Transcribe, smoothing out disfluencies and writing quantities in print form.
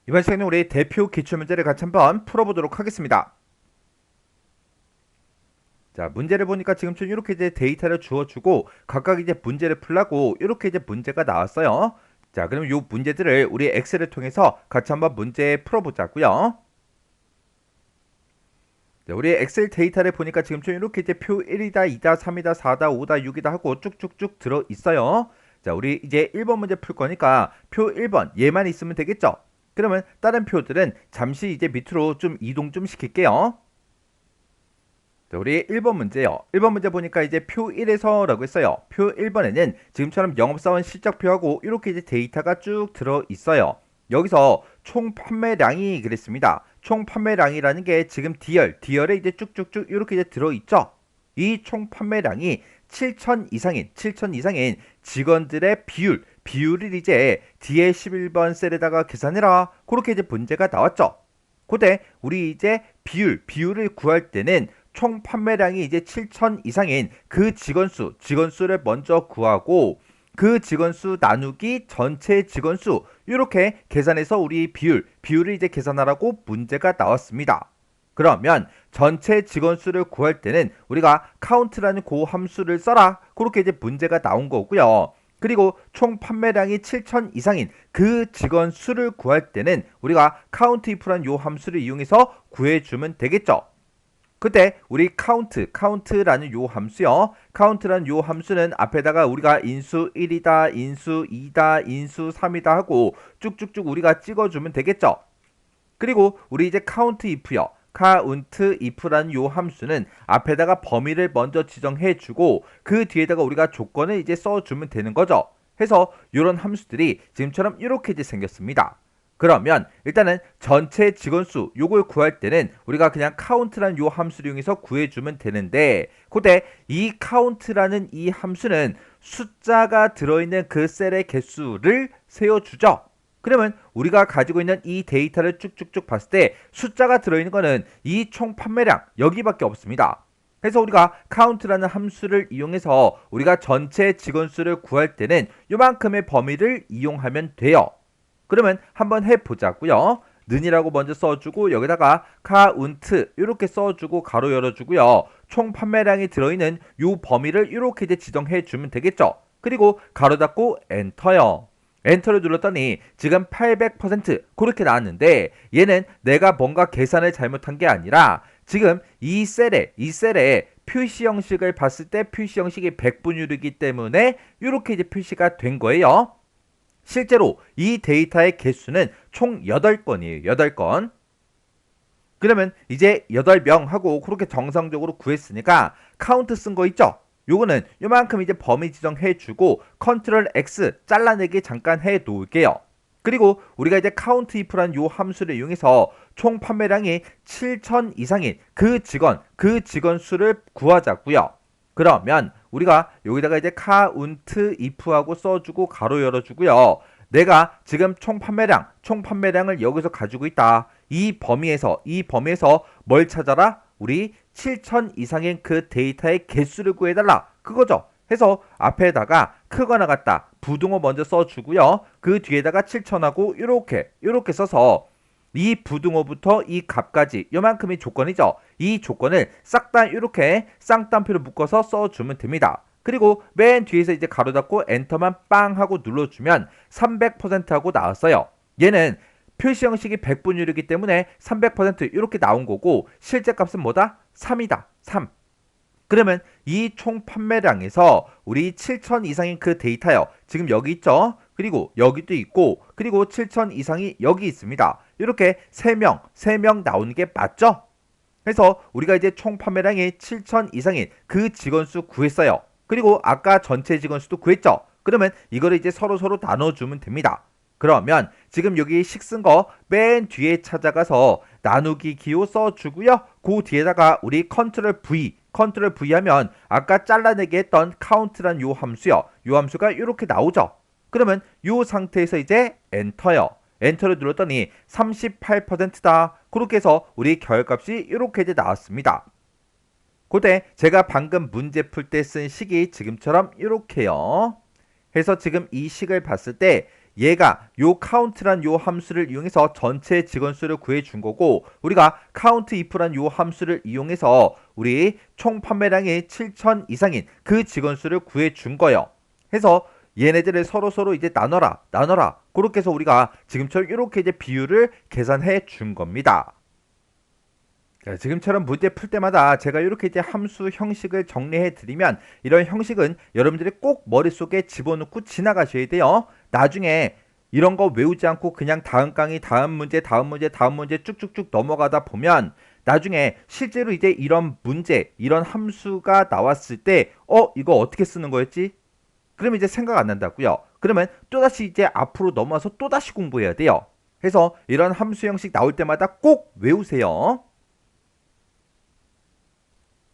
이번 시간에 우리 대표 기출문제를 같이 한번 풀어보도록 하겠습니다. 자, 문제를 보니까 지금처럼 이렇게 이제 데이터를 주어주고 각각 이제 문제를 풀라고 이렇게 이제 문제가 나왔어요. 자, 그럼 이 문제들을 우리 엑셀을 통해서 같이 한번 문제 풀어보자고요. 자, 우리 엑셀 데이터를 보니까 지금처럼 이렇게 이제 표 1이다, 2다, 3이다, 4다, 5다, 6이다 하고 쭉쭉쭉 들어 있어요. 자, 우리 이제 1번 문제 풀 거니까 표 1번 얘만 있으면 되겠죠? 그러면 다른 표들은 잠시 이제 밑으로 좀 이동 좀 시킬게요. 자, 우리 1번 문제요. 1번 문제 보니까 이제 표 1에서 라고 했어요. 표 1번에는 지금처럼 영업사원 실적표하고 이렇게 이제 데이터가 쭉 들어 있어요. 여기서 총 판매량이 그랬습니다. 총 판매량이라는 게 지금 디얼에 이제 쭉쭉쭉 이렇게 이제 들어 있죠. 이 총 판매량이 7천 이상인 직원들의 비율을 이제 뒤에 11번 셀에다가 계산해라. 그렇게 이제 문제가 나왔죠. 그때 우리 이제 비율을 구할 때는 총 판매량이 이제 7천 이상인 그 직원수를 먼저 구하고 그 직원수 나누기 전체 직원수 이렇게 계산해서 우리 비율을 이제 계산하라고 문제가 나왔습니다. 그러면 전체 직원수를 구할 때는 우리가 count라는 그 함수를 써라. 그렇게 이제 문제가 나온 거고요. 그리고 총 판매량이 7천 이상인 그 직원 수를 구할 때는 우리가 count if라는 요 함수를 이용해서 구해주면 되겠죠. 그때 우리 count라는 요 함수요. count라는 요 함수는 앞에다가 우리가 인수 1이다, 인수 2다, 인수 3이다 하고 쭉쭉쭉 우리가 찍어주면 되겠죠. 그리고 우리 이제 count if요. count if라는 요 함수는 앞에다가 범위를 먼저 지정해주고 그 뒤에다가 우리가 조건을 이제 써주면 되는 거죠. 해서 이런 함수들이 지금처럼 이렇게 이제 생겼습니다. 그러면 일단은 전체 직원수 요걸 구할 때는 우리가 그냥 count라는 요 함수를 이용해서 구해주면 되는데 그때 이 count라는 이 함수는 숫자가 들어있는 그 셀의 개수를 세워주죠. 그러면 우리가 가지고 있는 이 데이터를 쭉쭉쭉 봤을 때 숫자가 들어있는 거는 이 총 판매량 여기밖에 없습니다. 그래서 우리가 count라는 함수를 이용해서 우리가 전체 직원 수를 구할 때는 요만큼의 범위를 이용하면 돼요. 그러면 한번 해보자고요. 는이라고 먼저 써주고 여기다가 count 이렇게 써주고 가로 열어주고요. 총 판매량이 들어있는 요 범위를 이렇게 이제 지정해주면 되겠죠. 그리고 가로 닫고 엔터요. 엔터를 눌렀더니 지금 800% 그렇게 나왔는데 얘는 내가 뭔가 계산을 잘못한 게 아니라 지금 이 셀에 표시 형식을 봤을 때 표시 형식이 100분율이기 때문에 이렇게 이제 표시가 된 거예요. 실제로 이 데이터의 개수는 총 8건이에요. 8건. 그러면 이제 8명 하고 그렇게 정상적으로 구했으니까 카운트 쓴 거 있죠? 요거는 요만큼 이제 범위 지정해주고 컨트롤 X 잘라내기 잠깐 해놓을게요. 그리고 우리가 이제 count if라는 요 함수를 이용해서 총 판매량이 7천 이상인 그 직원 수를 구하자고요. 그러면 우리가 여기다가 이제 count if하고 써주고 가로 열어주고요. 내가 지금 총 판매량을 여기서 가지고 있다. 이 범위에서 뭘 찾아라? 우리 7천 이상인 그 데이터의 개수를 구해달라. 그거죠. 해서 앞에다가 크거나 같다. 부등호 먼저 써주고요. 그 뒤에다가 7천하고 이렇게 써서 이 부등호부터 이 값까지 요만큼이 조건이죠. 이 조건을 싹 다 이렇게 쌍따옴표로 묶어서 써주면 됩니다. 그리고 맨 뒤에서 이제 가로 닫고 엔터만 빵 하고 눌러주면 300% 하고 나왔어요. 얘는 표시 형식이 100분율이기 때문에 300% 이렇게 나온 거고 실제 값은 뭐다? 3이다. 3. 그러면 이 총 판매량에서 우리 7천 이상인 그 데이터요. 지금 여기 있죠? 그리고 여기도 있고 그리고 7천 이상이 여기 있습니다. 이렇게 3명 나오는 게 맞죠? 그래서 우리가 이제 총 판매량이 7천 이상인 그 직원수 구했어요. 그리고 아까 전체 직원수도 구했죠? 그러면 이거를 이제 서로 나눠주면 됩니다. 그러면 지금 여기 식 쓴 거 맨 뒤에 찾아가서 나누기 기호 써주고요. 그 뒤에다가 우리 컨트롤 V 하면 아까 잘라내기 했던 count란 요 함수요. 요 함수가 이렇게 나오죠. 그러면 요 상태에서 이제 엔터요. 엔터를 눌렀더니 38%다. 그렇게 해서 우리 결값이 이렇게 이제 나왔습니다. 그때 제가 방금 문제 풀 때 쓴 식이 지금처럼 이렇게요. 해서 지금 이 식을 봤을 때 얘가 요 count란 요 함수를 이용해서 전체 직원수를 구해준 거고, 우리가 count if란 요 함수를 이용해서 우리 총 판매량이 7천 이상인 그 직원수를 구해준 거예요. 해서 얘네들을 서로 이제 나눠라 그렇게 해서 우리가 지금처럼 이렇게 이제 비율을 계산해 준 겁니다. 자, 지금처럼 문제 풀 때마다 제가 이렇게 이제 함수 형식을 정리해 드리면, 이런 형식은 여러분들이 꼭 머릿속에 집어넣고 지나가셔야 돼요. 나중에 이런 거 외우지 않고 그냥 다음 강의, 다음 문제 쭉쭉쭉 넘어가다 보면 나중에 실제로 이제 이런 문제, 이런 함수가 나왔을 때 이거 어떻게 쓰는 거였지? 그러면 이제 생각 안 난다고요. 그러면 또다시 이제 앞으로 넘어와서 또다시 공부해야 돼요. 그래서 이런 함수 형식 나올 때마다 꼭 외우세요.